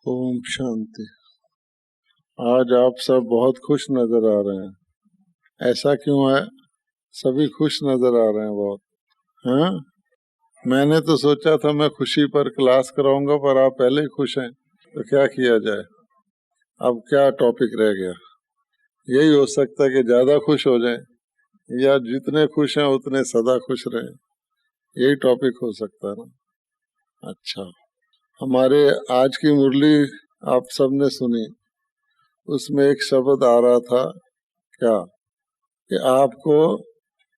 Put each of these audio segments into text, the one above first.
ओम शांति। आज आप सब बहुत खुश नजर आ रहे हैं। ऐसा क्यों है? सभी खुश नजर आ रहे हैं बहुत। हाँ, मैंने तो सोचा था मैं खुशी पर क्लास कराऊंगा, पर आप पहले ही खुश हैं, तो क्या किया जाए। अब क्या टॉपिक रह गया? यही हो सकता है कि ज्यादा खुश हो जाएं, या जितने खुश हैं उतने सदा खुश रहें। यही टॉपिक हो सकता है ना। अच्छा, हमारे आज की मुरली आप सबने सुनी। उसमें एक शब्द आ रहा था, क्या कि आपको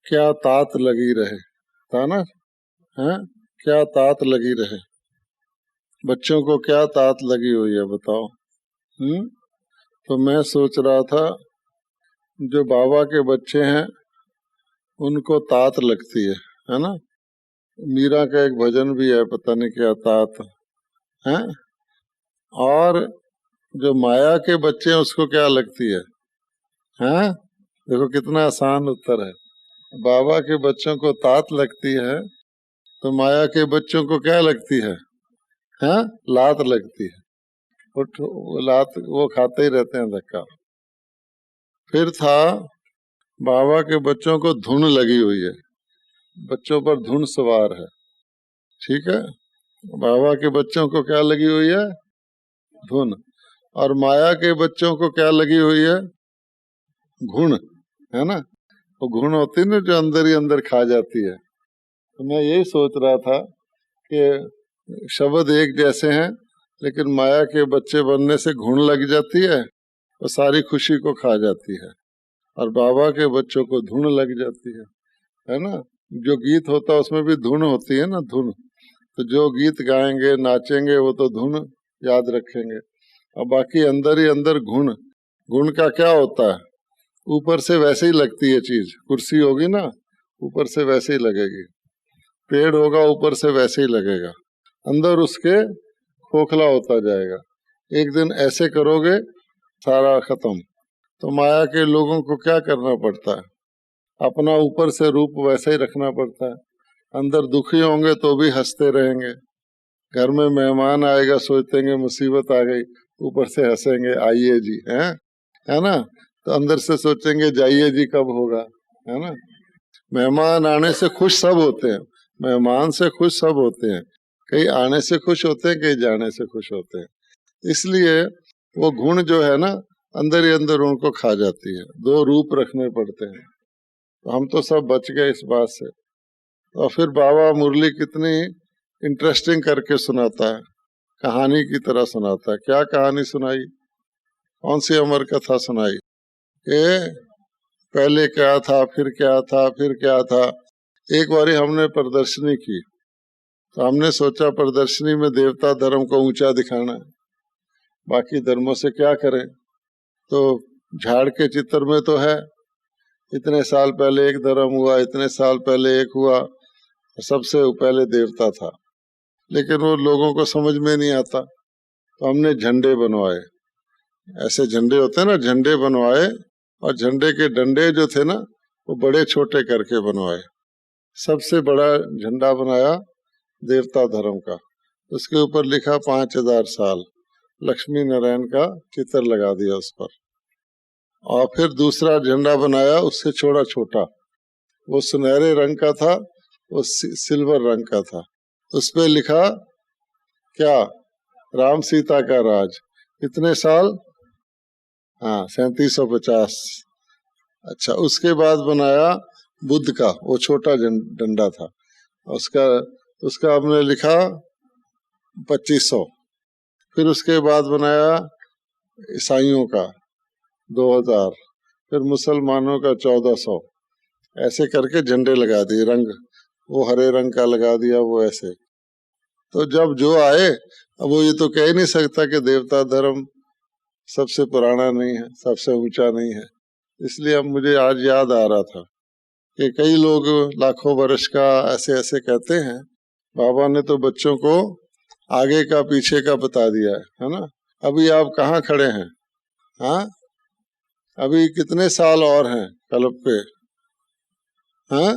क्या तात लगी रहे, था ना? है, क्या तात लगी रहे। बच्चों को क्या तात लगी हुई है बताओ। तो मैं सोच रहा था, जो बाबा के बच्चे हैं उनको तात लगती है ना। मीरा का एक भजन भी है, पता नहीं क्या तात है। और जो माया के बच्चे हैं उसको क्या लगती है? हैं? देखो कितना आसान उत्तर है। बाबा के बच्चों को तात लगती है, तो माया के बच्चों को क्या लगती है? हाँ, लात लगती है। वो लात वो खाते ही रहते हैं धक्का। फिर था, बाबा के बच्चों को धुन लगी हुई है, बच्चों पर धुन सवार है। ठीक है, बाबा के बच्चों को क्या लगी हुई है? धुन। और माया के बच्चों को क्या लगी हुई है? घुण, है ना। वो घुण होती है ना, जो अंदर ही अंदर खा जाती है। तो मैं यही सोच रहा था कि शब्द एक जैसे हैं, लेकिन माया के बच्चे बनने से घुण लग जाती है और सारी खुशी को खा जाती है, और बाबा के बच्चों को धुन लग जाती है ना। जो गीत होता है उसमें भी धुन होती है ना, धुन। तो जो गीत गाएंगे नाचेंगे वो तो धुन याद रखेंगे, और बाकी अंदर ही अंदर घुण। घुण का क्या होता है? ऊपर से वैसे ही लगती है चीज। कुर्सी होगी ना, ऊपर से वैसे ही लगेगी। पेड़ होगा, ऊपर से वैसे ही लगेगा, अंदर उसके खोखला होता जाएगा। एक दिन ऐसे करोगे सारा खत्म। तो माया के लोगों को क्या करना पड़ता है? अपना ऊपर से रूप वैसे ही रखना पड़ता है, अंदर दुखी होंगे तो भी हंसते रहेंगे। घर में मेहमान आएगा, सोचेंगे मुसीबत आ गई, ऊपर से हंसेंगे, आइए जी, है ना। तो अंदर से सोचेंगे जाइए जी कब होगा, है ना। मेहमान आने से खुश सब होते हैं, मेहमान से खुश सब होते हैं। कई आने से खुश होते हैं, कई जाने से खुश होते हैं। इसलिए वो गुण जो है ना, अंदर ही अंदर उनको खा जाती है। दो रूप रखने पड़ते हैं। तो हम तो सब बच गए इस बात से। और फिर बाबा मुरली कितनी इंटरेस्टिंग करके सुनाता है, कहानी की तरह सुनाता है। क्या कहानी सुनाई? कौन सी अमर कथा सुनाई? ये पहले क्या था, फिर क्या था, फिर क्या था। एक बारी हमने प्रदर्शनी की, तो हमने सोचा प्रदर्शनी में देवता धर्म को ऊंचा दिखाना है, बाकी धर्मों से क्या करें। तो झाड़ के चित्र में तो है, इतने साल पहले एक धर्म हुआ, इतने साल पहले एक हुआ, सबसे पहले देवता था। लेकिन वो लोगों को समझ में नहीं आता, तो हमने झंडे बनवाए। ऐसे झंडे होते हैं ना, झंडे बनवाए, और झंडे के डंडे जो थे ना, वो बड़े छोटे करके बनवाए। सबसे बड़ा झंडा बनाया देवता धर्म का। उसके ऊपर लिखा 5000 साल, लक्ष्मी नारायण का चित्र लगा दिया उस पर। और फिर दूसरा झंडा बनाया, उससे छोटा छोटा, वो सुनहरे रंग का था, वो सिल्वर रंग का था। उस पे लिखा क्या? राम सीता का राज। कितने साल? हाँ, 3750। अच्छा, उसके बाद बनाया बुद्ध का, वो छोटा डंडा था, उसका उसका हमने लिखा 2500। फिर उसके बाद बनाया ईसाइयों का 2000, फिर मुसलमानों का 1400। ऐसे करके झंडे लगा दिए, रंग वो हरे रंग का लगा दिया, वो ऐसे। तो जब जो आए, अब वो ये तो कह ही नहीं सकता कि देवता धर्म सबसे पुराना नहीं है, सबसे ऊंचा नहीं है। इसलिए अब मुझे आज याद आ रहा था कि कई लोग लाखों वर्ष का ऐसे ऐसे कहते हैं। बाबा ने तो बच्चों को आगे का पीछे का बता दिया है ना। अभी आप कहाँ खड़े हैं? हाँ, अभी कितने साल और हैं कल्प पे? हाँ,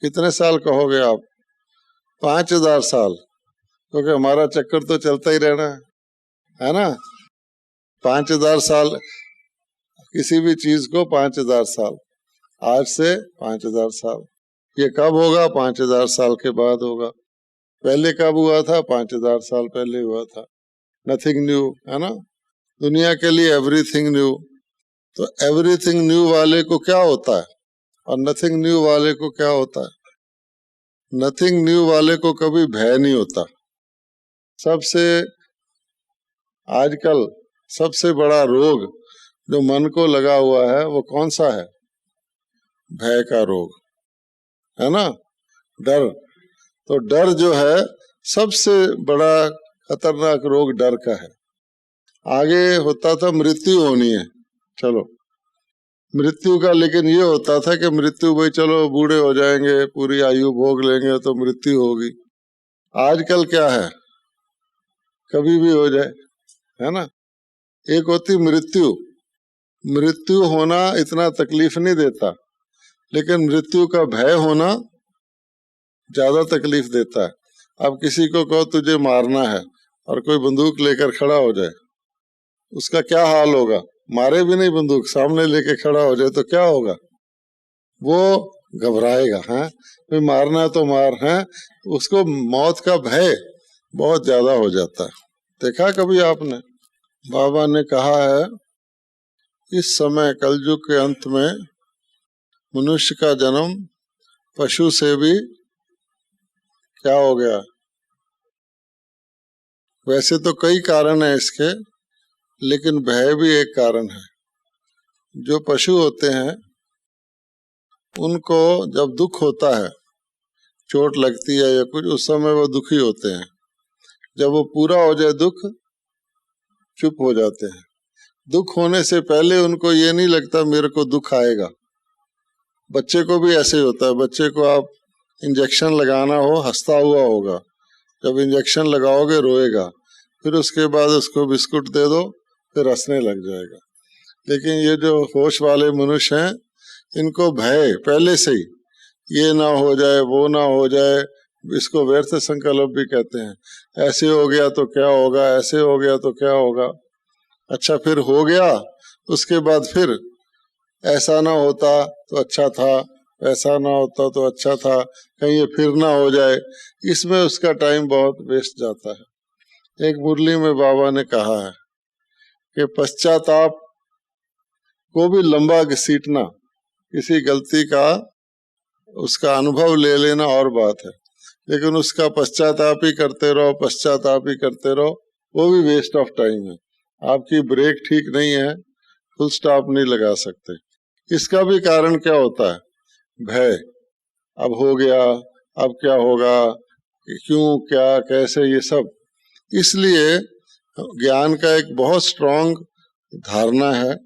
कितने साल कहोगे आप? 5000 साल, क्योंकि हमारा चक्कर तो चलता ही रहना है। है ना। 5000 साल, किसी भी चीज को 5000 साल, आज से 5000 साल। ये कब होगा? 5000 साल के बाद होगा। पहले कब हुआ था? 5000 साल पहले हुआ था। नथिंग न्यू, है ना। दुनिया के लिए एवरीथिंग न्यू। तो एवरीथिंग न्यू वाले को क्या होता है और नथिंग न्यू वाले को क्या होता है? नथिंग न्यू वाले को कभी भय नहीं होता। सबसे आजकल सबसे बड़ा रोग जो मन को लगा हुआ है वो कौन सा है? भय का रोग, है ना, डर। तो डर जो है सबसे बड़ा खतरनाक रोग डर का है। आगे होता था मृत्यु होनी है, चलो मृत्यु का, लेकिन ये होता था कि मृत्यु भाई चलो बूढ़े हो जाएंगे, पूरी आयु भोग लेंगे तो मृत्यु होगी। आजकल क्या है? कभी भी हो जाए, है ना। एक होती मृत्यु, मृत्यु होना इतना तकलीफ नहीं देता, लेकिन मृत्यु का भय होना ज्यादा तकलीफ देता है। अब किसी को कहो तुझे मारना है और कोई बंदूक लेकर खड़ा हो जाए, उसका क्या हाल होगा? मारे भी नहीं, बंदूक सामने लेके खड़ा हो जाए तो क्या होगा? वो घबराएगा, हैं भाई मारना है तो मार, हैं। उसको मौत का भय बहुत ज्यादा हो जाता है। देखा कभी आपने? बाबा ने कहा है इस समय कलयुग के अंत में मनुष्य का जन्म पशु से भी क्या हो गया। वैसे तो कई कारण है इसके, लेकिन भय भी एक कारण है। जो पशु होते हैं उनको जब दुख होता है, चोट लगती है या कुछ, उस समय वो दुखी होते हैं। जब वो पूरा हो जाए दुख, चुप हो जाते हैं। दुख होने से पहले उनको ये नहीं लगता मेरे को दुख आएगा। बच्चे को भी ऐसे ही होता है। बच्चे को आप इंजेक्शन लगाना हो, हंसता हुआ होगा। जब इंजेक्शन लगाओगे रोएगा, फिर उसके बाद उसको बिस्कुट दे दो, फिर हंसने लग जाएगा। लेकिन ये जो होश वाले मनुष्य हैं, इनको भय पहले से ही, ये ना हो जाए, वो ना हो जाए। इसको व्यर्थ संकल्प भी कहते हैं। ऐसे हो गया तो क्या होगा, ऐसे हो गया तो क्या होगा। अच्छा फिर हो गया, उसके बाद फिर ऐसा ना होता तो अच्छा था, ऐसा ना होता तो अच्छा था, कहीं ये फिर ना हो जाए। इसमें उसका टाइम बहुत वेस्ट जाता है। एक मुरली में बाबा ने कहा है कि पश्चाताप को भी लंबा घसीटना, किसी गलती का उसका अनुभव ले लेना और बात है, लेकिन उसका पश्चाताप ही करते रहो, पश्चाताप ही करते रहो, वो भी वेस्ट ऑफ टाइम है। आपकी ब्रेक ठीक नहीं है, फुल स्टॉप नहीं लगा सकते। इसका भी कारण क्या होता है? भय। अब हो गया, अब क्या होगा, क्यों, क्या, कैसे, ये सब। इसलिए ज्ञान का एक बहुत स्ट्रांग धारणा है,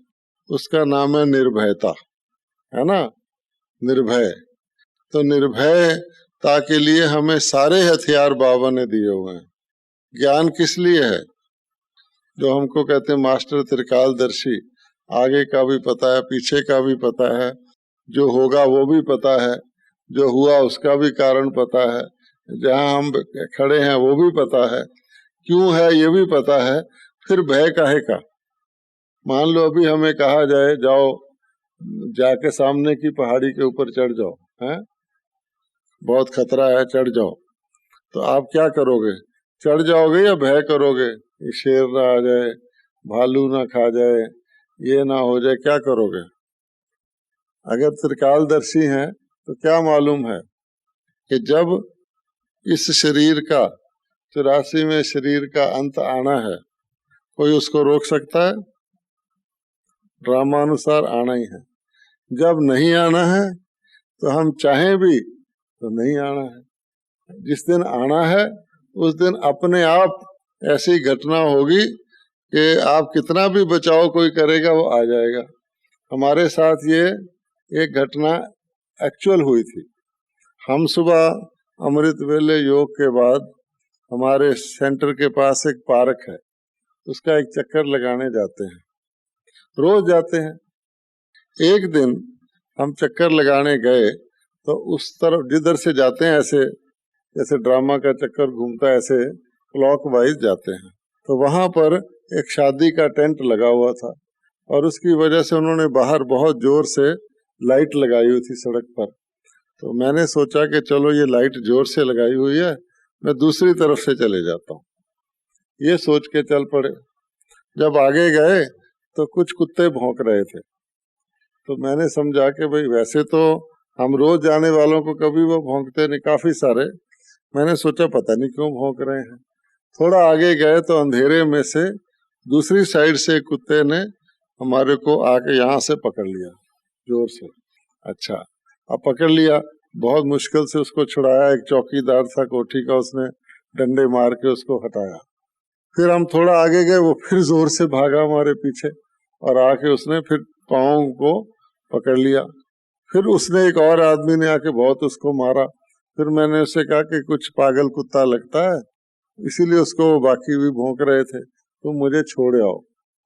उसका नाम है निर्भयता, है ना, निर्भय। तो निर्भयता के लिए हमें सारे हथियार बाबा ने दिए हुए हैं। ज्ञान किस लिए है? जो हमको कहते हैं मास्टर त्रिकालदर्शी, आगे का भी पता है, पीछे का भी पता है, जो होगा वो भी पता है, जो हुआ उसका भी कारण पता है, जहाँ हम खड़े हैं वो भी पता है, क्यों है ये भी पता है। फिर भय काहे का? मान लो अभी हमें कहा जाए जाओ जाके सामने की पहाड़ी के ऊपर चढ़ जाओ, हैं, बहुत खतरा है, चढ़ जाओ, तो आप क्या करोगे? चढ़ जाओगे या भय करोगे? ये शेर ना आ जाए, भालू ना खा जाए, ये ना हो जाए, क्या करोगे? अगर त्रिकालदर्शी हैं तो क्या मालूम है कि जब इस शरीर का 84वें शरीर का अंत आना है, कोई उसको रोक सकता है? ड्रामानुसार आना ही है। जब नहीं आना है तो हम चाहें भी तो नहीं आना है। जिस दिन आना है उस दिन अपने आप ऐसी घटना होगी कि आप कितना भी बचाव कोई करेगा वो आ जाएगा। हमारे साथ ये एक घटना एक्चुअल हुई थी। हम सुबह अमृत वेले योग के बाद हमारे सेंटर के पास एक पार्क है, उसका एक चक्कर लगाने जाते हैं, रोज जाते हैं। एक दिन हम चक्कर लगाने गए तो उस तरफ जिधर से जाते हैं, ऐसे जैसे ड्रामा का चक्कर घूमता है, ऐसे क्लॉकवाइज जाते हैं, तो वहां पर एक शादी का टेंट लगा हुआ था और उसकी वजह से उन्होंने बाहर बहुत जोर से लाइट लगाई हुई थी सड़क पर। तो मैंने सोचा कि चलो ये लाइट जोर से लगाई हुई है, मैं दूसरी तरफ से चले जाता हूँ, ये सोच के चल पड़े। जब आगे गए तो कुछ कुत्ते भौंक रहे थे। तो मैंने समझा कि भाई वैसे तो हम रोज जाने वालों को कभी वो भौंकते नहीं, काफी सारे। मैंने सोचा पता नहीं क्यों भौंक रहे हैं। थोड़ा आगे गए तो अंधेरे में से दूसरी साइड से कुत्ते ने हमारे को आके यहाँ से पकड़ लिया जोर से। अच्छा, अब पकड़ लिया, बहुत मुश्किल से उसको छुड़ाया। एक चौकीदार था कोठी का, उसने डंडे मार के उसको हटाया। फिर हम थोड़ा आगे गए, वो फिर जोर से भागा हमारे पीछे और आके उसने फिर पाँव को पकड़ लिया। फिर उसने एक और आदमी ने आके बहुत उसको मारा। फिर मैंने उससे कहा कि कुछ पागल कुत्ता लगता है, इसीलिए उसको बाकी भी भौंक रहे थे, तो मुझे छोड़ आओ।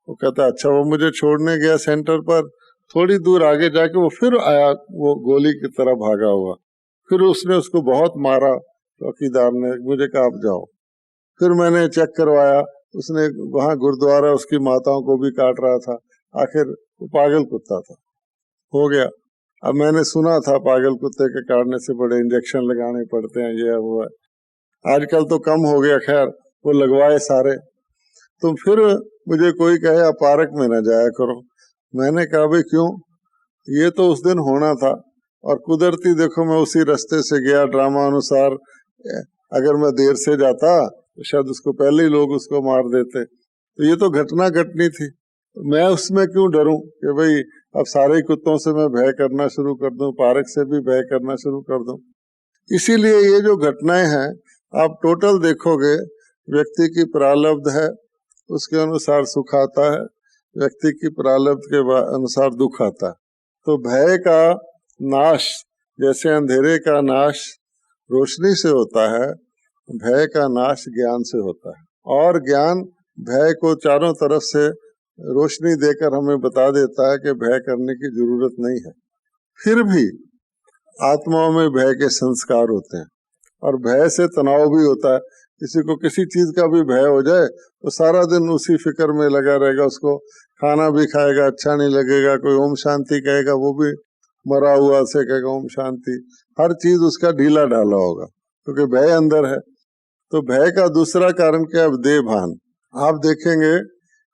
वो कहता अच्छा। वो मुझे छोड़ने गया सेंटर पर, थोड़ी दूर आगे जाके वो फिर आया, वो गोली की तरह भागा हुआ। फिर उसने उसको बहुत मारा, चौकीदार ने। मुझे कहा आप जाओ। फिर मैंने चेक करवाया, उसने वहां गुरुद्वारा उसकी माताओं को भी काट रहा था। आखिर वो पागल कुत्ता था, हो गया। अब मैंने सुना था पागल कुत्ते के काटने से बड़े इंजेक्शन लगाने पड़ते हैं, ये हुआ। आजकल तो कम हो गया, खैर वो लगवाए सारे। तो फिर मुझे कोई कहे आप पार्क में न जाया करो। मैंने कहा भाई क्यों? ये तो उस दिन होना था और कुदरती देखो मैं उसी रास्ते से गया। ड्रामा अनुसार अगर मैं देर से जाता तो शायद उसको पहले ही लोग उसको मार देते। तो ये तो घटना घटनी थी, मैं उसमें क्यों डरूं कि भाई अब सारे कुत्तों से मैं भय करना शुरू कर दूं, पार्क से भी भय करना शुरू कर दूं। इसीलिए ये जो घटनाएं हैं आप टोटल देखोगे, व्यक्ति की प्रारब्ध है, उसके अनुसार सुख आता है, व्यक्ति की प्रारब्ध के अनुसार दुख आता है। तो भय का नाश, जैसे अंधेरे का नाश रोशनी से होता है, भय का नाश ज्ञान से होता है। और ज्ञान भय को चारों तरफ से रोशनी देकर हमें बता देता है कि भय करने की जरूरत नहीं है। फिर भी आत्माओं में भय के संस्कार होते हैं और भय से तनाव भी होता है। किसी को किसी चीज का भी भय हो जाए तो सारा दिन उसी फिक्र में लगा रहेगा, उसको खाना भी खाएगा अच्छा नहीं लगेगा। कोई ओम शांति कहेगा, वो भी मरा हुआ से कहेगा ओम शांति। हर चीज उसका ढीला ढाला होगा क्योंकि भय अंदर है। तो भय का दूसरा कारण क्या है? देह भान। आप देखेंगे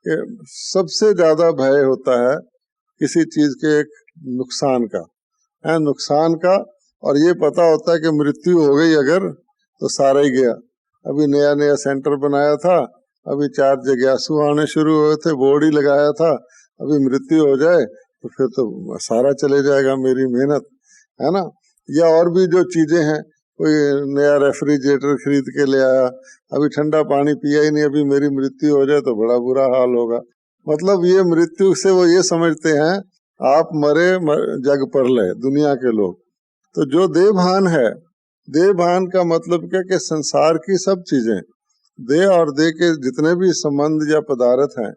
कि सबसे ज्यादा भय होता है किसी चीज के एक नुकसान का, है नुकसान का। और ये पता होता है कि मृत्यु हो गई अगर तो सारा ही गया। अभी नया नया सेंटर बनाया था, अभी 4 जिज्ञासु आने शुरू हुए थे, बोर्ड ही लगाया था। अभी मृत्यु हो जाए तो फिर तो सारा चले जाएगा, मेरी मेहनत, है ना। या और भी जो चीजें हैं, कोई नया रेफ्रिजरेटर खरीद के ले आया, अभी ठंडा पानी पिया ही नहीं, अभी मेरी मृत्यु हो जाए तो बड़ा बुरा हाल होगा। मतलब ये मृत्यु से वो ये समझते हैं आप मरे जग पर ले, दुनिया के लोग। तो जो देवभान है, देवभान का मतलब क्या कि संसार की सब चीजें, देह और देह के जितने भी संबंध या पदार्थ हैं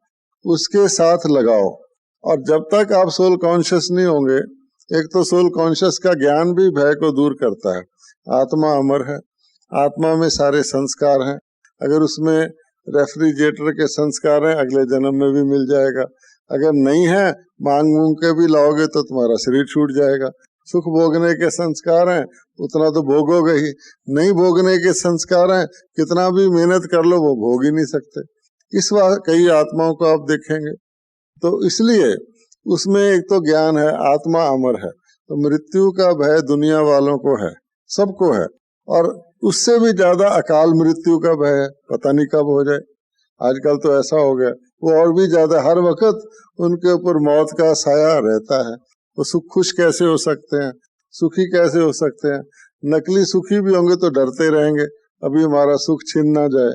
उसके साथ लगाओ। और जब तक आप सोल कॉन्शियस नहीं होंगे, एक तो सोल कॉन्शियस का ज्ञान भी भय को दूर करता है। आत्मा अमर है, आत्मा में सारे संस्कार हैं। अगर उसमें रेफ्रिजरेटर के संस्कार हैं, अगले जन्म में भी मिल जाएगा। अगर नहीं है, मांग मूंग के भी लाओगे तो तुम्हारा शरीर छूट जाएगा। सुख भोगने के संस्कार हैं, उतना तो भोगोगे ही। नहीं भोगने के संस्कार हैं, कितना भी मेहनत कर लो वो भोग ही नहीं सकते। इस बार कई आत्माओं को आप देखेंगे। तो इसलिए उसमें एक तो ज्ञान है, आत्मा अमर है। तो मृत्यु का भय दुनिया वालों को है, सबको है। और उससे भी ज्यादा अकाल मृत्यु का भय है, पता नहीं कब हो जाए। आजकल तो ऐसा हो गया, वो और भी ज्यादा, हर वक्त उनके ऊपर मौत का साया रहता है। वो सुख खुश कैसे हो सकते हैं, सुखी कैसे हो सकते हैं? नकली सुखी भी होंगे तो डरते रहेंगे अभी हमारा सुख छिन ना जाए।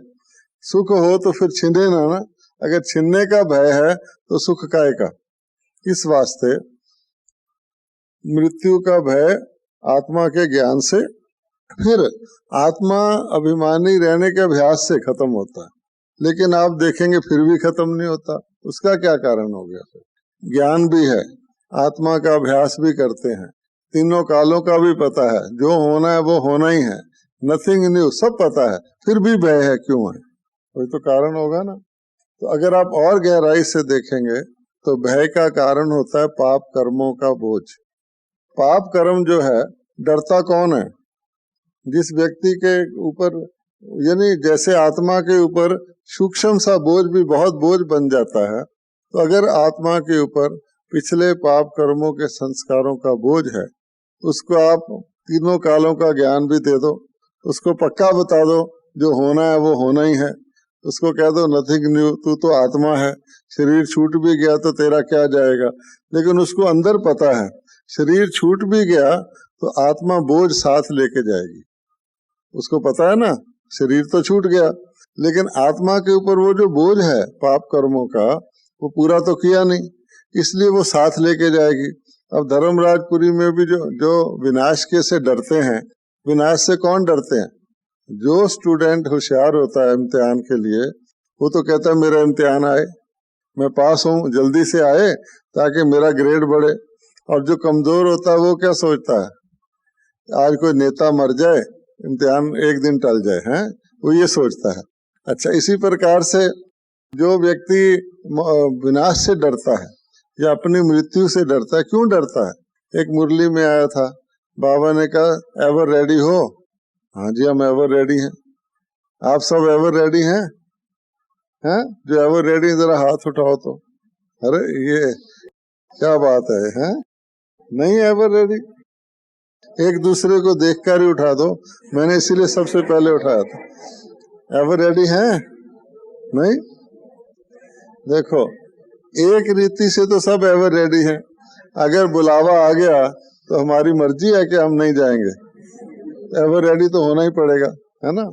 सुख हो तो फिर छिने ना। अगर छिनने का भय है तो सुख काय का। इस वास्ते मृत्यु का भय आत्मा के ज्ञान से, फिर आत्मा अभिमानी रहने के अभ्यास से खत्म होता है। लेकिन आप देखेंगे फिर भी खत्म नहीं होता। उसका क्या कारण हो गया? ज्ञान भी है, आत्मा का अभ्यास भी करते हैं, तीनों कालों का भी पता है, जो होना है वो होना ही है, नथिंग न्यू, सब पता है, फिर भी भय है। क्यों है? कोई तो कारण होगा ना। तो अगर आप और गहराई से देखेंगे तो भय का कारण होता है पाप कर्मों का बोझ। पाप कर्म जो है, डरता कौन है? जिस व्यक्ति के ऊपर, यानी जैसे आत्मा के ऊपर सूक्ष्म सा बोझ भी बहुत बोझ बन जाता है, तो अगर आत्मा के ऊपर पिछले पाप कर्मों के संस्कारों का बोझ है, उसको आप तीनों कालों का ज्ञान भी दे दो, उसको पक्का बता दो जो होना है वो होना ही है, उसको कह दो नथिंग न्यू, तू तो आत्मा है, शरीर छूट भी गया तो तेरा क्या जाएगा। लेकिन उसको अंदर पता है शरीर छूट भी गया तो आत्मा बोझ साथ लेके जाएगी। उसको पता है ना, शरीर तो छूट गया लेकिन आत्मा के ऊपर वो जो बोझ है पाप कर्मों का, वो पूरा तो किया नहीं, इसलिए वो साथ लेके जाएगी। अब धर्मराजपुरी में भी जो विनाश के से डरते हैं, विनाश से कौन डरते हैं? जो स्टूडेंट होशियार होता है इम्तिहान के लिए, वो तो कहता है मेरा इम्तिहान आए, मैं पास हूँ, जल्दी से आए ताकि मेरा ग्रेड बढ़े। और जो कमजोर होता है वो क्या सोचता है, आज कोई नेता मर जाए, इम्तिहान एक दिन टल जाए, हैं, वो ये सोचता है। अच्छा, इसी प्रकार से जो व्यक्ति विनाश से डरता है या अपनी मृत्यु से डरता है, क्यों डरता है? एक मुरली में आया था, बाबा ने कहा एवर रेडी हो? हाँ जी, हम एवर रेडी हैं। आप सब एवर रेडी हैं? हैं? जो एवर रेडी, जरा हाथ उठाओ तो। अरे ये क्या बात है, हैं? नहीं एवर रेडी? एक दूसरे को देखकर ही उठा दो, मैंने इसीलिए सबसे पहले उठाया था। एवर रेडी हैं? नहीं? देखो, एक रीति से तो सब एवर रेडी हैं, अगर बुलावा आ गया तो हमारी मर्जी है कि हम नहीं जाएंगे। एवर रेडी तो होना ही पड़ेगा, है ना,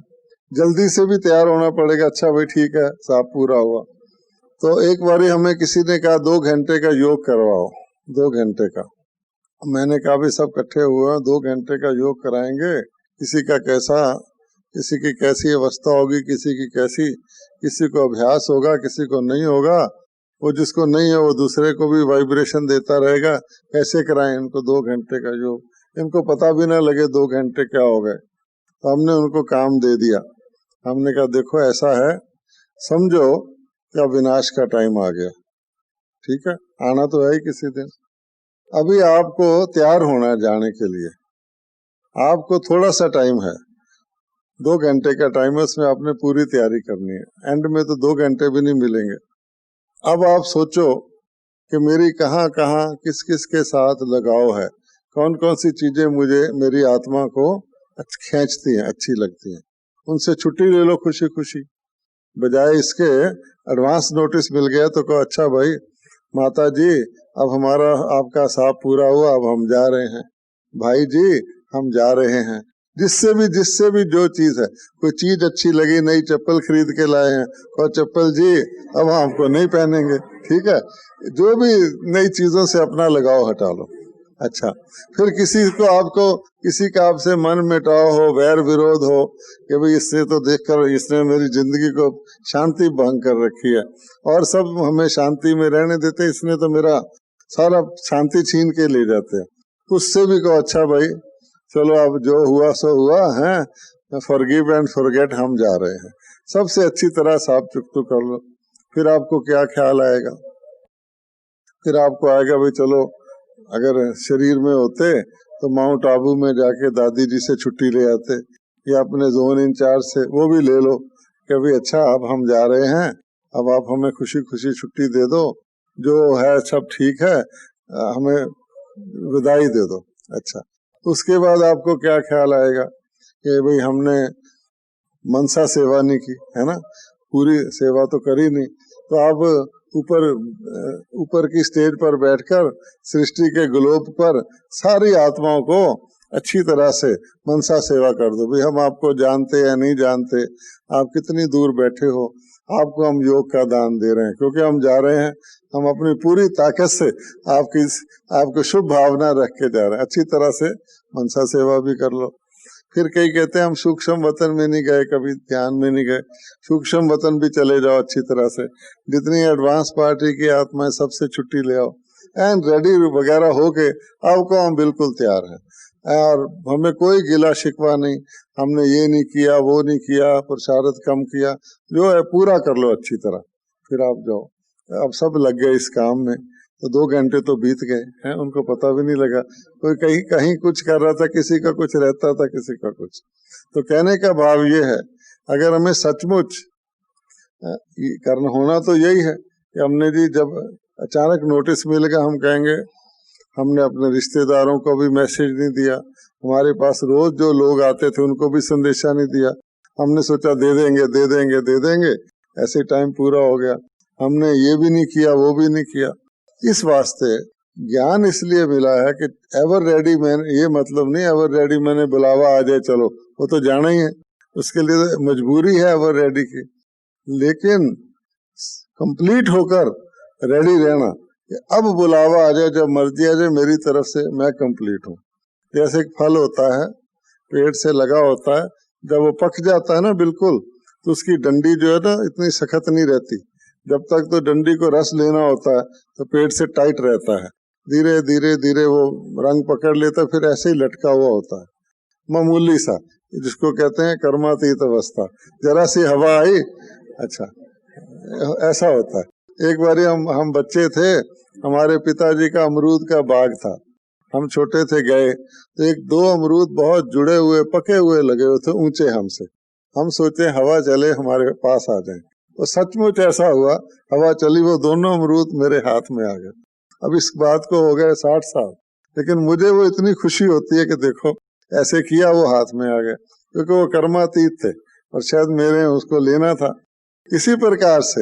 जल्दी से भी तैयार होना पड़ेगा। अच्छा भाई ठीक है, साहब पूरा हुआ। तो एक बारी हमें किसी ने कहा 2 घंटे का योग करवाओ, 2 घंटे का। मैंने कहा भी सब इकट्ठे हुए हैं, 2 घंटे का योग कराएंगे, किसी का कैसा, किसी की कैसी अवस्था होगी, किसी की कैसी, किसी को अभ्यास होगा, किसी को नहीं होगा, वो जिसको नहीं है वो दूसरे को भी वाइब्रेशन देता रहेगा, कैसे कराएं इनको 2 घंटे का योग, इनको पता भी ना लगे 2 घंटे क्या हो गए। तो हमने उनको काम दे दिया, हमने कहा देखो ऐसा है, समझो क्या विनाश का टाइम आ गया, ठीक है, आना तो है ही किसी दिन, अभी आपको तैयार होना है जाने के लिए, आपको थोड़ा सा टाइम है, 2 घंटे का टाइम है, उसमें आपने पूरी तैयारी करनी है, एंड में तो 2 घंटे भी नहीं मिलेंगे। अब आप सोचो कि मेरी कहाँ कहाँ किस किस के साथ लगाव है, कौन कौन सी चीजें मुझे मेरी आत्मा को खींचती हैं, अच्छी लगती हैं, उनसे छुट्टी ले लो खुशी खुशी। बजाय इसके एडवांस नोटिस मिल गया तो कहो अच्छा भाई माता जी अब हमारा आपका साहब पूरा हुआ, अब हम जा रहे हैं, भाई जी हम जा रहे हैं। जिससे भी जो चीज है, कोई चीज अच्छी लगी, नई चप्पल खरीद के लाए हैं, और चप्पल जी अब आपको नहीं पहनेंगे, ठीक है, जो भी नई चीजों से अपना लगाव हटा लो। अच्छा, फिर किसी को आपको किसी का आपसे मन मिटाव हो, वैर विरोध हो कि भाई इससे तो देखकर इसने मेरी जिंदगी को शांति भंग कर रखी है और सब हमें शांति में रहने देते, इसने तो मेरा सारा शांति छीन के ले जाते हैं, उससे भी कहो अच्छा भाई चलो अब जो हुआ सो हुआ है, फॉरगिव एंड फॉरगेट, हम जा रहे हैं। सबसे अच्छी तरह साफ चुकतू कर लो। फिर आपको क्या ख्याल आएगा? फिर आपको आएगा भाई चलो अगर शरीर में होते तो माउंट आबू में जाके दादी जी से छुट्टी ले आते, या अपने जोन इंचार्ज से वो भी ले लो कि भाई अच्छा अब हम जा रहे हैं, अब आप हमें खुशी खुशी छुट्टी दे दो, जो है सब ठीक है, हमें विदाई दे दो। अच्छा, उसके बाद आपको क्या ख्याल आएगा कि भाई हमने मनसा सेवा नहीं की, है ना, पूरी सेवा तो करी नहीं, तो आप ऊपर की स्टेज पर बैठकर सृष्टि के ग्लोब पर सारी आत्माओं को अच्छी तरह से मनसा सेवा कर दो। भाई हम आपको जानते या नहीं जानते, आप कितनी दूर बैठे हो, आपको हम योग का दान दे रहे हैं, क्योंकि हम जा रहे हैं, हम अपनी पूरी ताकत से आपको शुभ भावना रख के जा रहे हैं। अच्छी तरह से मनसा सेवा भी कर लो। फिर कई कहते हैं हम सूक्ष्म वतन में नहीं गए, कभी ध्यान में नहीं गए, सूक्ष्म वतन भी चले जाओ अच्छी तरह से, जितनी एडवांस पार्टी की आत्माएं सबसे छुट्टी ले आओ, एंड रेडी वगैरह हो के आपको हम बिल्कुल तैयार है, और हमें कोई गिला शिकवा नहीं, हमने ये नहीं किया वो नहीं किया, पुरुषार्थ कम किया, जो है पूरा कर लो अच्छी तरह। फिर आप जाओ। अब सब लग गए इस काम में, तो 2 घंटे तो बीत गए हैं, उनको पता भी नहीं लगा। कोई कहीं कहीं कुछ कर रहा था, किसी का कुछ रहता था, किसी का कुछ। तो कहने का भाव ये है, अगर हमें सचमुच करना होना तो यही है कि हमने जी जब अचानक नोटिस मिलेगा, हम कहेंगे हमने अपने रिश्तेदारों को भी मैसेज नहीं दिया, हमारे पास रोज जो लोग आते थे उनको भी संदेशा नहीं दिया, हमने सोचा दे देंगे दे देंगे दे देंगे, ऐसे टाइम पूरा हो गया, हमने ये भी नहीं किया वो भी नहीं किया। इस वास्ते ज्ञान इसलिए मिला है कि एवर रेडी मैन, ये मतलब नहीं एवर रेडी मैंने बुलावा आ जाए चलो, वो तो जाना ही है, उसके लिए मजबूरी है एवर रेडी की, लेकिन कंप्लीट होकर रेडी रहना कि अब बुलावा आ जाए, जब मर्जी आ जाए, मेरी तरफ से मैं कंप्लीट हूँ। जैसे एक फल होता है, पेड़ से लगा होता है, जब वो पक जाता है ना बिल्कुल, तो उसकी डंडी जो है ना इतनी सख्त नहीं रहती, जब तक तो डंडी को रस लेना होता है तो पेड़ से टाइट रहता है, धीरे धीरे धीरे वो रंग पकड़ लेता है, फिर ऐसे ही लटका हुआ होता है, मामूली सा, जिसको कहते हैं कर्मातीत अवस्था। जरा सी हवा आई, अच्छा ऐसा होता है। एक बार हम बच्चे थे, हमारे पिताजी का अमरूद का बाग था, हम छोटे थे, गए तो एक दो अमरूद बहुत जुड़े हुए पके हुए लगे हुए थे ऊंचे हमसे, हम सोचे हवा चले हमारे पास आ जाए, तो सचमुच ऐसा हुआ, हवा चली, वो दोनों अमरूद मेरे हाथ में आ गए। अब इस बात को हो गए 60 साल, लेकिन मुझे वो इतनी खुशी होती है कि देखो ऐसे किया वो हाथ में आ गए, क्योंकि वो कर्मातीत थे और शायद मेरे उसको लेना था। इसी प्रकार से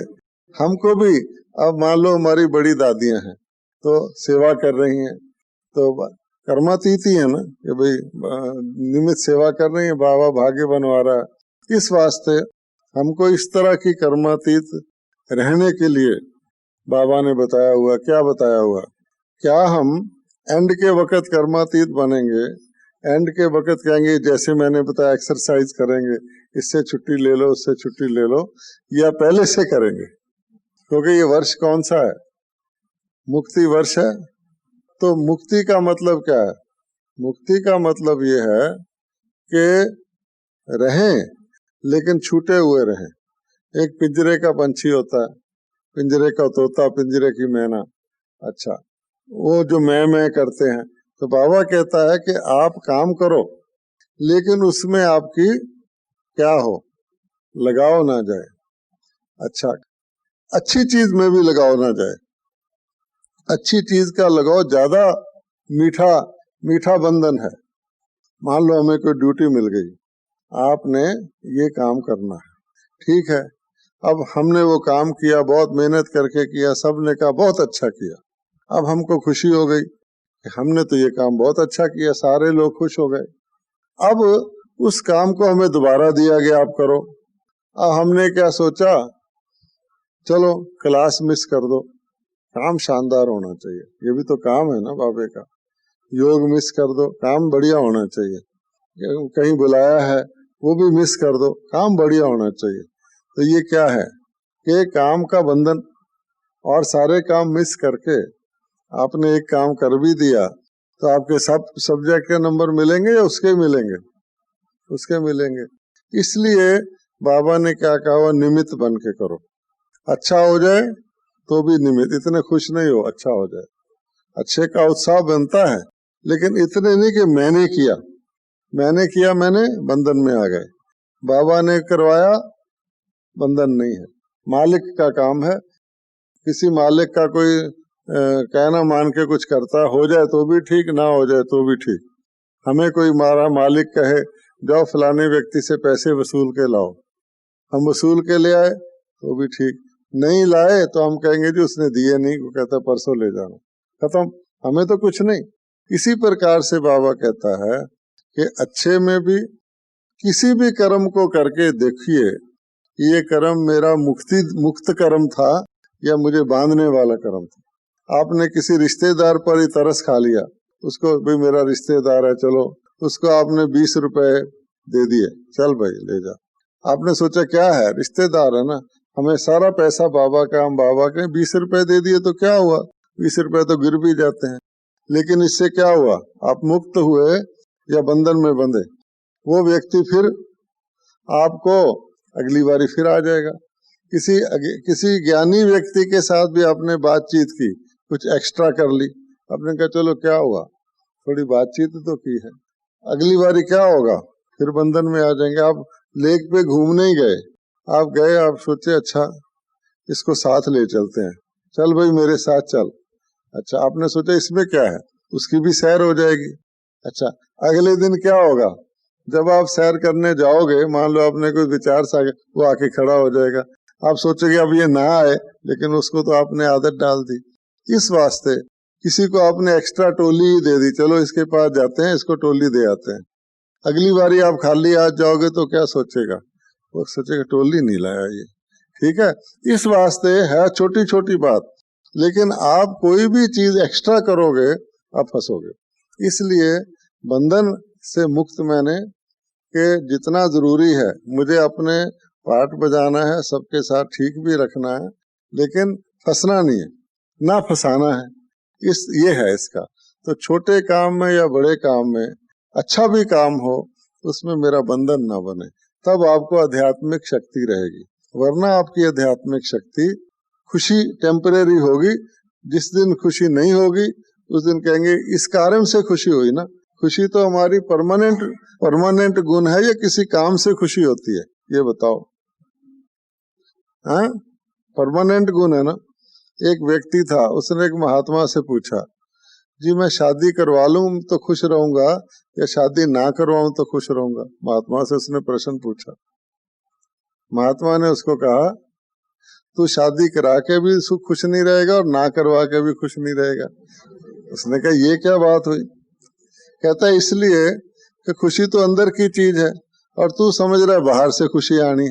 हमको भी, अब मान लो हमारी बड़ी दादियां हैं तो सेवा कर रही हैं, तो कर्मातीत ही है ना कि भाई निमित्त सेवा कर रही है, बाबा भाग्य बनवा रहा है। इस वास्ते हमको इस तरह की कर्मातीत रहने के लिए बाबा ने बताया हुआ, क्या बताया हुआ, क्या हम एंड के वक्त कर्मातीत बनेंगे, एंड के वक्त कहेंगे जैसे मैंने बताया एक्सरसाइज करेंगे, इससे छुट्टी ले लो उससे छुट्टी ले लो, या पहले से करेंगे, क्योंकि ये वर्ष कौन सा है, मुक्ति वर्ष है। तो मुक्ति का मतलब क्या है, मुक्ति का मतलब ये है कि रहें लेकिन छूटे हुए रहें। एक पिंजरे का पंछी होता है, पिंजरे का तोता, पिंजरे की मैना, अच्छा वो जो मैं करते हैं, तो बाबा कहता है कि आप काम करो लेकिन उसमें आपकी क्या हो, लगाव ना जाए, अच्छा अच्छी चीज में भी लगाव ना जाए, अच्छी चीज का लगाव ज्यादा मीठा मीठा बंधन है। मान लो हमें कोई ड्यूटी मिल गई, आपने ये काम करना है, ठीक है, अब हमने वो काम किया, बहुत मेहनत करके किया, सबने कहा बहुत अच्छा किया, अब हमको खुशी हो गई कि हमने तो ये काम बहुत अच्छा किया, सारे लोग खुश हो गए। अब उस काम को हमें दोबारा दिया गया, आप करो। अब हमने क्या सोचा, चलो क्लास मिस कर दो, काम शानदार होना चाहिए, ये भी तो काम है ना बाबे का, योग मिस कर दो, काम बढ़िया होना चाहिए, कहीं बुलाया है वो भी मिस कर दो, काम बढ़िया होना चाहिए। तो ये क्या है कि काम का बंधन, और सारे काम मिस करके आपने एक काम कर भी दिया, तो आपके सब सब्जेक्ट के नंबर मिलेंगे या उसके मिलेंगे, उसके मिलेंगे। इसलिए बाबा ने क्या कहा, वो निमित्त बन के करो, अच्छा हो जाए तो भी निमित्त, इतने खुश नहीं हो, अच्छा हो जाए, अच्छे का उत्साह बनता है, लेकिन इतने नहीं कि मैंने किया मैंने बंधन में आ गए, बाबा ने करवाया, बंधन नहीं है, मालिक का काम है। किसी मालिक का कोई कहना मान के कुछ करता, हो जाए तो भी ठीक, ना हो जाए तो भी ठीक। हमें कोई मारा मालिक कहे जाओ फलाने व्यक्ति से पैसे वसूल के लाओ, हम वसूल के ले आए तो भी ठीक, नहीं लाए तो हम कहेंगे जी उसने दिए नहीं, वो कहता परसों ले जाना, खत्म, हमें तो कुछ नहीं। इसी प्रकार से बाबा कहता है कि अच्छे में भी किसी भी कर्म को करके देखिए, ये कर्म मेरा मुक्त कर्म था या मुझे बांधने वाला कर्म था। आपने किसी रिश्तेदार पर ही तरस खा लिया, उसको भाई मेरा रिश्तेदार है चलो, उसको आपने 20 रुपए दे दिए, चल भाई ले जा, आपने सोचा क्या है रिश्तेदार है ना, हमें सारा पैसा बाबा का, हम बाबा के 20 रुपए दे दिए तो क्या हुआ, 20 रुपए तो गिर भी जाते हैं, लेकिन इससे क्या हुआ, आप मुक्त हुए या बंधन में बंधे। वो व्यक्ति फिर आपको अगली बारी फिर आ जाएगा। किसी ज्ञानी व्यक्ति के साथ भी आपने बातचीत की, कुछ एक्स्ट्रा कर ली, आपने कहा चलो क्या हुआ, थोड़ी बातचीत तो की है, अगली बारी क्या होगा, फिर बंधन में आ जाएंगे। आप लेक पे घूमने ही गए, आप गए, आप सोचे अच्छा इसको साथ ले चलते हैं, चल भाई मेरे साथ चल। अच्छा, आपने सोचा इसमें क्या है, उसकी भी सैर हो जाएगी। अच्छा, अगले दिन क्या होगा, जब आप सैर करने जाओगे, मान लो आपने कोई विचार सा, वो आके खड़ा हो जाएगा, आप सोचोगे अब ये ना आए, लेकिन उसको तो आपने आदत डाल दी। इस वास्ते किसी को आपने एक्स्ट्रा टोली ही दे दी, चलो इसके पास जाते हैं, इसको टोली दे आते हैं। अगली बारी आप खाली हाथ जाओगे तो क्या सोचेगा, वो सोचेगा टोली नहीं लाया ये। ठीक है, इस वास्ते है छोटी छोटी बात, लेकिन आप कोई भी चीज एक्स्ट्रा करोगे आप फंसोगे। इसलिए बंधन से मुक्त मैंने कि जितना जरूरी है मुझे अपने पार्ट बजाना है, सबके साथ ठीक भी रखना है, लेकिन फंसना नहीं है, ना फंसाना है, ये है इसका। तो छोटे काम में या बड़े काम में, अच्छा भी काम हो, उसमें मेरा बंधन ना बने, तब आपको आध्यात्मिक शक्ति रहेगी। वरना आपकी आध्यात्मिक शक्ति, खुशी टेम्परेरी होगी, जिस दिन खुशी नहीं होगी उस दिन कहेंगे इस कारण से खुशी हुई ना। खुशी तो हमारी परमानेंट गुण है या किसी काम से खुशी होती है, ये बताओ। हाँ, परमानेंट गुण है ना। एक व्यक्ति था, उसने एक महात्मा से पूछा, जी मैं शादी करवा लूं तो खुश रहूंगा या शादी ना करवाऊं तो खुश रहूंगा। महात्मा से उसने प्रश्न पूछा। महात्मा ने उसको कहा, तू शादी करा के भी खुश नहीं रहेगा और ना करवा के भी खुश नहीं रहेगा। उसने कहा ये क्या बात हुई। कहता है इसलिए कि खुशी तो अंदर की चीज है और तू समझ रहा है बाहर से खुशी आनी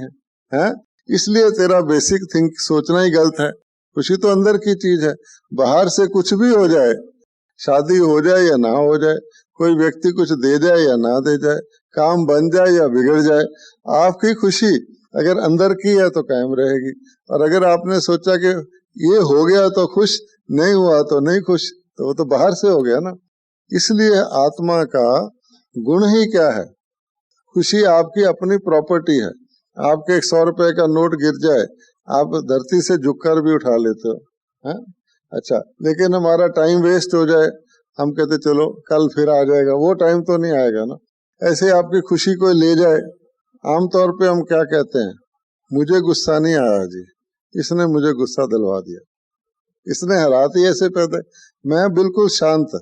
है? इसलिए तेरा बेसिक थिंक सोचना ही गलत है। खुशी तो अंदर की चीज है, बाहर से कुछ भी हो जाए, शादी हो जाए या ना हो जाए, कोई व्यक्ति कुछ दे जाए या ना दे जाए, काम बन जाए या बिगड़ जाए, आपकी खुशी अगर अंदर की है तो कायम रहेगी। और अगर आपने सोचा कि ये हो गया तो खुश, नहीं हुआ तो नहीं खुश, तो वो तो बाहर से हो गया ना। इसलिए आत्मा का गुण ही क्या है, खुशी आपकी अपनी प्रॉपर्टी है। आपके 100 रुपए का नोट गिर जाए, आप धरती से झुककर भी उठा लेते हो, है? अच्छा, लेकिन हमारा टाइम वेस्ट हो जाए, हम कहते चलो कल फिर आ जाएगा, वो टाइम तो नहीं आएगा ना। ऐसे आपकी खुशी कोई ले जाए, आमतौर पे हम क्या कहते हैं, मुझे गुस्सा नहीं आया जी, इसने मुझे गुस्सा दिलवा दिया, इसने हालात ही ऐसे पैदा, मैं बिल्कुल शांत,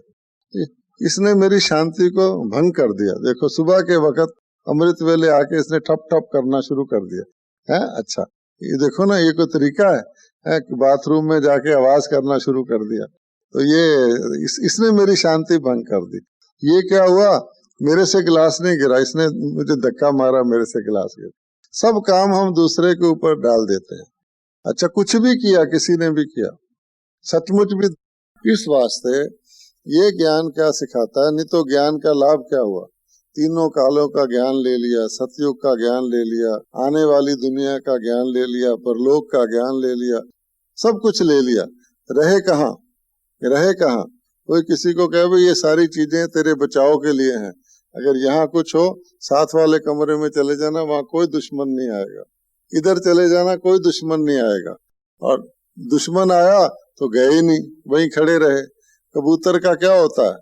इसने मेरी शांति को भंग कर दिया। देखो सुबह के वक्त अमृत वेले आके इसने ठप ठप करना शुरू कर दिया है। अच्छा, ये देखो ना, ये कोई तरीका है कि बाथरूम में जाके आवाज करना शुरू कर दिया, तो ये इसने मेरी शांति भंग कर दी। ये क्या हुआ, मेरे से गिलास नहीं गिरा, इसने मुझे धक्का मारा, मेरे से गिलास गिरा। सब काम हम दूसरे के ऊपर डाल देते हैं। अच्छा, कुछ भी किया, किसी ने भी किया, सचमुच भी। इस वास्ते ये ज्ञान क्या सिखाता है, नहीं तो ज्ञान का लाभ क्या हुआ। तीनों कालों का ज्ञान ले लिया, सतयुग का ज्ञान ले लिया, आने वाली दुनिया का ज्ञान ले लिया, परलोक का ज्ञान ले लिया, सब कुछ ले लिया, रहे कहाँ, रहे कहाँ। कोई किसी को कहे भाई ये सारी चीजें तेरे बचाव के लिए हैं, अगर यहाँ कुछ हो साथ वाले कमरे में चले जाना, वहां कोई दुश्मन नहीं आएगा, इधर चले जाना कोई दुश्मन नहीं आएगा, और दुश्मन आया तो गए ही नहीं, वहीं खड़े रहे। कबूतर का क्या होता है,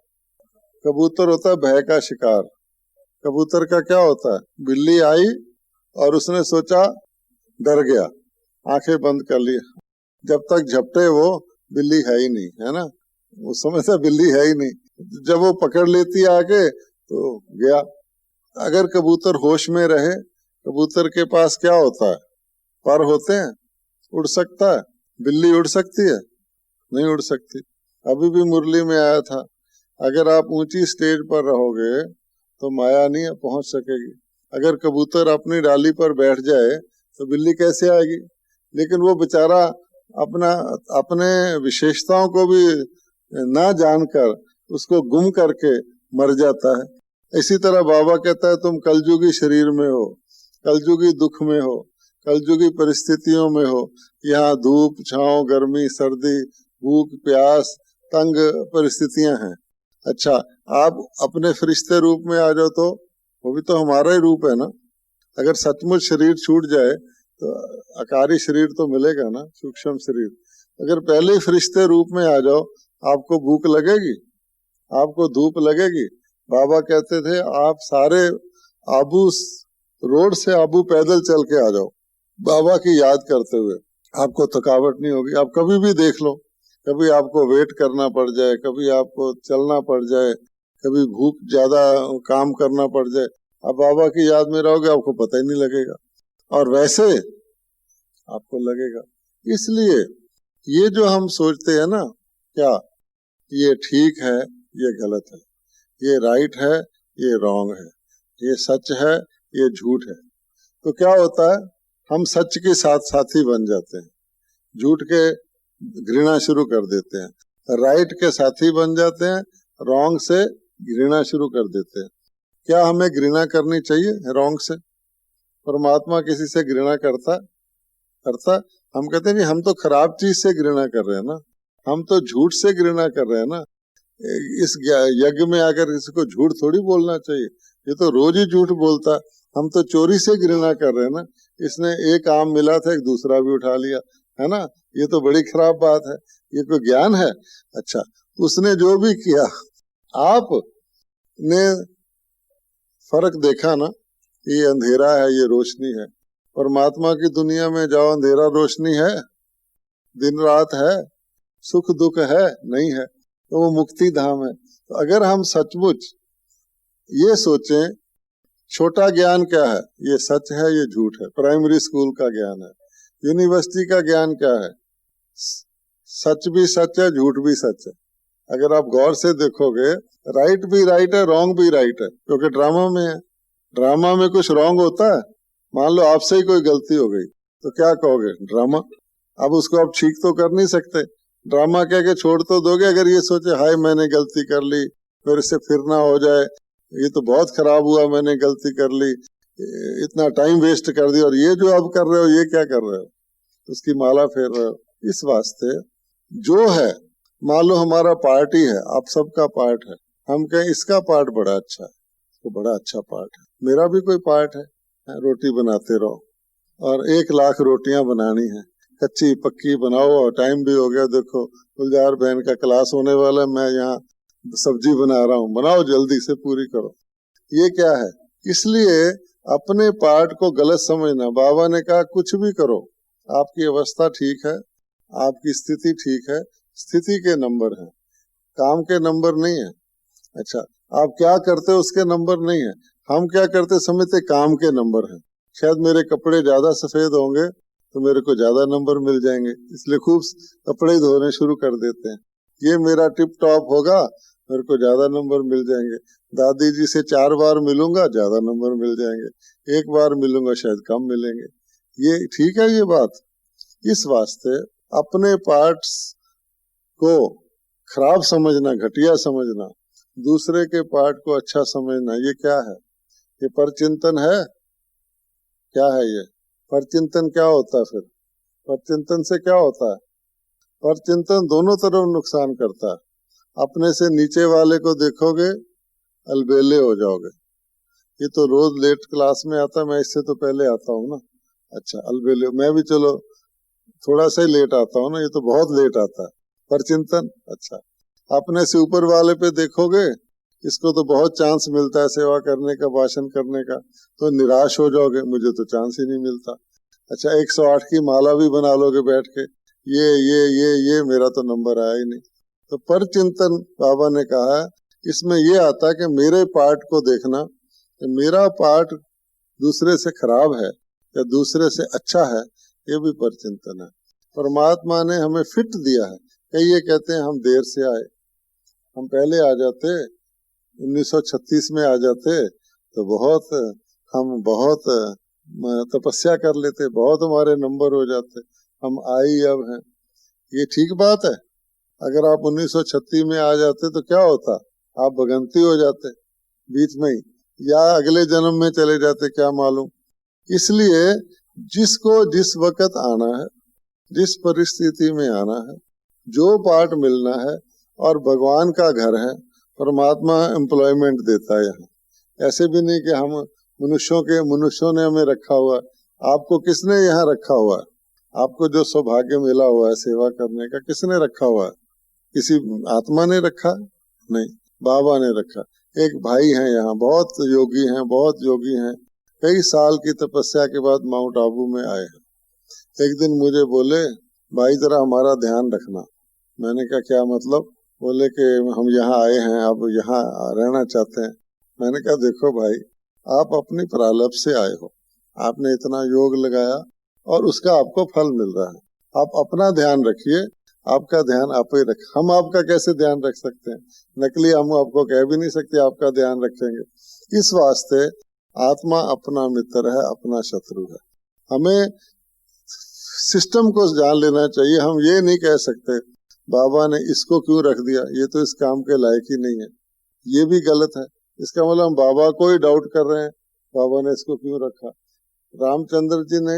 कबूतर होता है भय का शिकार। कबूतर का क्या होता है, बिल्ली आई और उसने सोचा, डर गया, आंखें बंद कर ली, जब तक झपटे वो बिल्ली है ही नहीं, है ना, उस समय से बिल्ली है ही नहीं, जब वो पकड़ लेती आके तो गया। अगर कबूतर होश में रहे, कबूतर के पास क्या होता है, पर होते हैं, उड़ सकता है। बिल्ली उड़ सकती है, नहीं उड़ सकती। अभी भी मुरली में आया था, अगर आप ऊंची स्टेज पर रहोगे तो माया नहीं पहुंच सकेगी। अगर कबूतर अपनी डाली पर बैठ जाए तो बिल्ली कैसे आएगी। लेकिन वो बेचारा अपने विशेषताओं को भी ना जानकर उसको गुम करके मर जाता है। इसी तरह बाबा कहता है तुम कलयुगी शरीर में हो, कलयुगी दुख में हो, कलयुगी परिस्थितियों में हो, यहाँ धूप छांव गर्मी सर्दी भूख प्यास तंग परिस्थितियां हैं। अच्छा, आप अपने फरिश्ते रूप में आ जाओ तो वो भी तो हमारा ही रूप है ना। अगर सचमुच शरीर छूट जाए तो आकारी शरीर तो मिलेगा ना, सूक्ष्म शरीर। अगर पहले ही फरिश्ते रूप में आ जाओ, आपको भूख लगेगी, आपको धूप लगेगी। बाबा कहते थे आप सारे आबू रोड से आबू पैदल चल के आ जाओ, बाबा की याद करते हुए, आपको थकावट नहीं होगी। आप कभी भी देख लो, कभी आपको वेट करना पड़ जाए, कभी आपको चलना पड़ जाए, कभी भूख ज्यादा काम करना पड़ जाए, आप बाबा की याद में रहोगे, आपको पता ही नहीं लगेगा, और वैसे आपको लगेगा। इसलिए ये जो हम सोचते हैं ना, क्या ये ठीक है, ये गलत है, ये राइट है, ये रॉन्ग है, ये सच है, ये झूठ है, तो क्या होता है, हम सच के साथ साथी बन जाते हैं, झूठ के घृणा शुरू कर देते हैं, राइट के साथी बन जाते हैं, रॉन्ग से घृणा शुरू कर देते हैं। क्या हमें घृणा करनी चाहिए रॉन्ग से? परमात्मा किसी से घृणा करता? हम कहते हैं कि हम तो खराब चीज से घृणा कर रहे हैं ना, हम तो झूठ से घृणा कर रहे हैं ना। इस यज्ञ में आकर किसी को झूठ थोड़ी बोलना चाहिए, ये तो रोज ही झूठ बोलता। हम तो चोरी से घृणा कर रहे हैं ना, इसने एक आम मिला था, एक दूसरा भी उठा लिया, है ना, ये तो बड़ी खराब बात है, ये कोई ज्ञान है? अच्छा, उसने जो भी किया, आपने फर्क देखा ना, ये अंधेरा है, ये रोशनी है। परमात्मा की दुनिया में जाओ, अंधेरा रोशनी है, दिन रात है, सुख दुख है, नहीं है, तो वो मुक्ति धाम है। तो अगर हम सचमुच ये सोचें, छोटा ज्ञान क्या है, ये सच है, ये झूठ है, प्राइमरी स्कूल का ज्ञान है। यूनिवर्सिटी का ज्ञान क्या है, सच भी सच है, झूठ भी सच है। अगर आप गौर से देखोगे, राइट भी राइट है, रॉन्ग भी राइट है, क्योंकि ड्रामा में है। ड्रामा में कुछ रॉन्ग होता है, मान लो आपसे ही कोई गलती हो गई, तो क्या कहोगे, ड्रामा। अब उसको आप ठीक तो कर नहीं सकते, ड्रामा कह के छोड़ तो दोगे। अगर ये सोचे हाय मैंने गलती कर ली, मेरे से फिर ना हो जाए, ये तो बहुत खराब हुआ, मैंने गलती कर ली, इतना टाइम वेस्ट कर दिया, और ये जो अब कर रहे हो, ये क्या कर रहे हो, उसकी माला फेर रहे हो। इस वास्ते जो है, मान लो हमारा पार्टी है, आप सबका पार्ट है, हम कहें इसका पार्ट बड़ा अच्छा है, तो बड़ा अच्छा पार्ट है, मेरा भी कोई पार्ट है, रोटी बनाते रहो, और 1,00,000 रोटियां बनानी है, कच्ची पक्की बनाओ, और टाइम भी हो गया, देखो गुलजार बहन का क्लास होने वाला है, मैं यहाँ सब्जी बना रहा हूँ, बनाओ जल्दी से पूरी करो। ये क्या है? इसलिए अपने पार्ट को गलत समझना। बाबा ने कहा कुछ भी करो, आपकी अवस्था ठीक है, आपकी स्थिति ठीक है, स्थिति के नंबर है, काम के नंबर नहीं है। अच्छा, आप क्या करते हो उसके नंबर नहीं है, हम क्या करते समझते काम के नंबर है। शायद मेरे कपड़े ज्यादा सफेद होंगे तो मेरे को ज्यादा नंबर मिल जाएंगे, इसलिए खूब कपड़े धोने शुरू कर देते हैं। ये मेरा टिप टॉप होगा, मेरे को ज्यादा नंबर मिल जाएंगे। दादी जी से 4 बार मिलूंगा, ज्यादा नंबर मिल जाएंगे, 1 बार मिलूंगा शायद कम मिलेंगे। ये ठीक है ये बात? इस वास्ते अपने पार्ट्स को खराब समझना, घटिया समझना, दूसरे के पार्ट को अच्छा समझना, ये क्या है? ये परचिंतन है? क्या है ये परचिंतन? क्या होता है फिर? परचिंतन से क्या होता है? परचिंतन दोनों तरफ नुकसान करता है। अपने से नीचे वाले को देखोगे, अलबेले हो जाओगे। ये तो रोज लेट क्लास में आता, मैं इससे तो पहले आता हूँ ना। अच्छा, अलबेले, मैं भी चलो थोड़ा सा ही लेट आता हूँ ना, ये तो बहुत लेट आता है। परचिंतन। अच्छा, अपने से ऊपर वाले पे देखोगे, इसको तो बहुत चांस मिलता है सेवा करने का, भाषण करने का, तो निराश हो जाओगे, मुझे तो चांस ही नहीं मिलता। अच्छा, 108 की माला भी बना लोगे बैठ के, ये मेरा तो नंबर आया ही नहीं। तो परचिंतन बाबा ने कहा, इसमें ये आता है कि मेरे पार्ट को देखना, मेरा पार्ट दूसरे से खराब है या दूसरे से अच्छा है, ये भी परचिंतन है। परमात्मा ने हमें फिट दिया है। कई ये कहते हैं हम देर से आए, हम पहले आ जाते, 1936 में आ जाते तो हम बहुत तपस्या कर लेते, बहुत हमारे नंबर हो जाते, हम आई अब हैं। ये ठीक बात है? अगर आप 1936 में आ जाते तो क्या होता? आप भगंती हो जाते बीच में ही, या अगले जन्म में चले जाते, क्या मालूम। इसलिए जिसको जिस वक्त आना है, जिस परिस्थिति में आना है, जो पार्ट मिलना है, और भगवान का घर है, परमात्मा एम्प्लॉयमेंट देता है यहाँ। ऐसे भी नहीं कि हम मनुष्यों ने हमें रखा हुआ, आपको किसने यहाँ रखा हुआ है? आपको जो सौभाग्य मिला हुआ है सेवा करने का, किसने रखा हुआ है? किसी आत्मा ने रखा? नहीं, बाबा ने रखा। एक भाई हैं यहाँ, बहुत योगी हैं, बहुत योगी हैं, कई साल की तपस्या के बाद माउंट आबू में आए हैं। एक दिन मुझे बोले, भाई जरा हमारा ध्यान रखना। मैंने कहा क्या मतलब? बोले कि हम यहाँ आए हैं, आप यहाँ रहना चाहते हैं। मैंने कहा देखो भाई, आप अपनी प्रारब्ध से आए हो, आपने इतना योग लगाया और उसका आपको फल मिल रहा है। आप अपना ध्यान रखिए, आपका ध्यान आप ही रख। हम आपका कैसे ध्यान रख सकते हैं? नकली हम आपको कह भी नहीं सकते आपका ध्यान रखेंगे। इस वास्ते आत्मा अपना मित्र है, अपना शत्रु है। हमें सिस्टम को जान लेना चाहिए। हम ये नहीं कह सकते बाबा ने इसको क्यों रख दिया, ये तो इस काम के लायक ही नहीं है, ये भी गलत है। इसका मतलब हम बाबा को ही डाउट कर रहे हैं, बाबा ने इसको क्यों रखा। रामचंद्र जी ने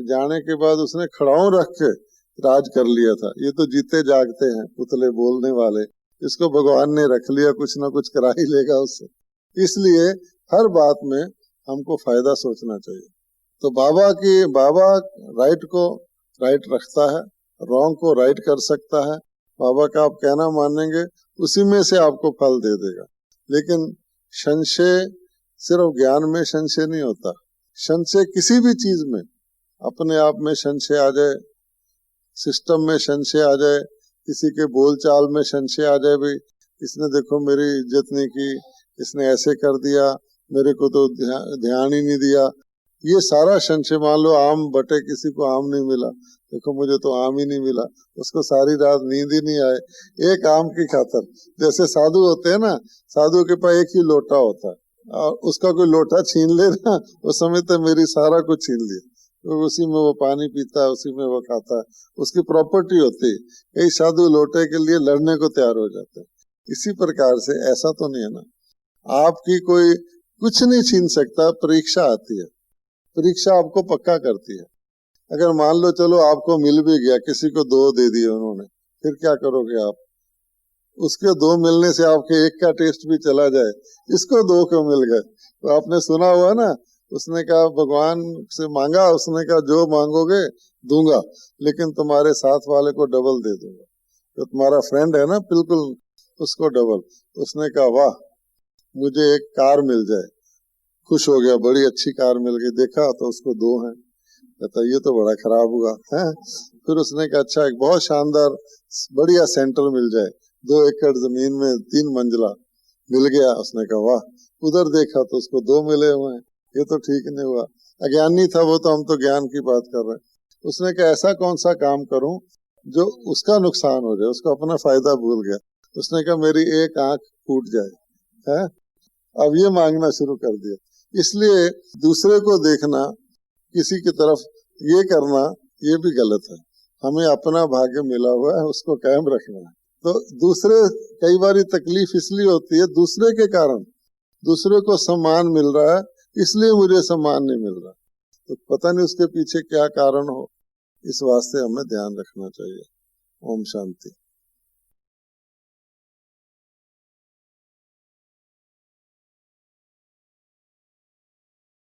जाने के बाद उसने खड़ाऊ रख के राज कर लिया था। ये तो जीते जागते हैं, पुतले बोलने वाले। इसको भगवान ने रख लिया, कुछ ना कुछ करा ही लेगा उससे। इसलिए हर बात में हमको फायदा सोचना चाहिए। तो बाबा राइट को राइट रखता है, रॉन्ग को राइट कर सकता है। बाबा का आप कहना मानेंगे, उसी में से आपको फल दे देगा। लेकिन संशय सिर्फ ज्ञान में संशय नहीं होता। संशय किसी भी चीज में, अपने आप में संशय आ जाए, सिस्टम में संशय आ जाए, किसी के बोलचाल में संशय आ जाए, भाई इसने देखो मेरी इज्जत नहीं की, इसने ऐसे कर दिया, मेरे को तो ध्यान ही नहीं दिया, ये सारा संशय। मान लो आम बटे, किसी को आम नहीं मिला, देखो मुझे तो आम ही नहीं मिला, उसको सारी रात नींद ही नहीं आए एक आम की खातर। जैसे साधु होते हैं ना, साधु के पास एक ही लोटा होता है, और उसका कोई लोटा छीन ले ना, उस समय तो मेरी सारा कुछ छीन लिया, तो उसी में वो पानी पीता है, उसी में वो खाता है, उसकी प्रॉपर्टी होती है। कई साधु लोटे के लिए लड़ने को तैयार हो जाते हैं। इसी प्रकार से ऐसा तो नहीं है ना, आपकी कोई कुछ नहीं छीन सकता। परीक्षा आती है, परीक्षा आपको पक्का करती है। अगर मान लो चलो आपको मिल भी गया, किसी को 2 दे दिए उन्होंने, फिर क्या करोगे आप? उसके 2 मिलने से आपके 1 का टेस्ट भी चला जाए, इसको 2 को मिल गए। तो आपने सुना हुआ ना, उसने कहा भगवान से मांगा, उसने कहा जो मांगोगे दूंगा, लेकिन तुम्हारे साथ वाले को डबल दे दूंगा। तो तुम्हारा फ्रेंड है ना, बिल्कुल उसको डबल। उसने कहा वाह, मुझे एक कार मिल जाए। खुश हो गया, बड़ी अच्छी कार मिल गई। देखा तो उसको 2 हैं। कहता ये तो बड़ा खराब हुआ है। फिर उसने कहा अच्छा, एक बहुत शानदार बढ़िया सेंटर मिल जाए, 2 एकड़ जमीन में 3 मंजिला मिल गया। उसने कहा वाह। उधर देखा तो उसको 2 मिले हुए हैं, ये तो ठीक नहीं हुआ। अज्ञानी था वो, तो हम तो ज्ञान की बात कर रहे हैं। उसने कहा ऐसा कौन सा काम करूं जो उसका नुकसान हो जाए, उसको अपना फायदा भूल गया। उसने कहा मेरी एक आंख फूट जाए है। अब ये मांगना शुरू कर दिया। इसलिए दूसरे को देखना, किसी की तरफ ये करना, ये भी गलत है। हमें अपना भाग्य मिला हुआ है, उसको कायम रखना है। तो दूसरे, कई बार तकलीफ इसलिए होती है दूसरे के कारण, दूसरे को सम्मान मिल रहा है इसलिए मुझे सम्मान नहीं मिल रहा, तो पता नहीं उसके पीछे क्या कारण हो। इस वास्ते हमें ध्यान रखना चाहिए। ओम शांति।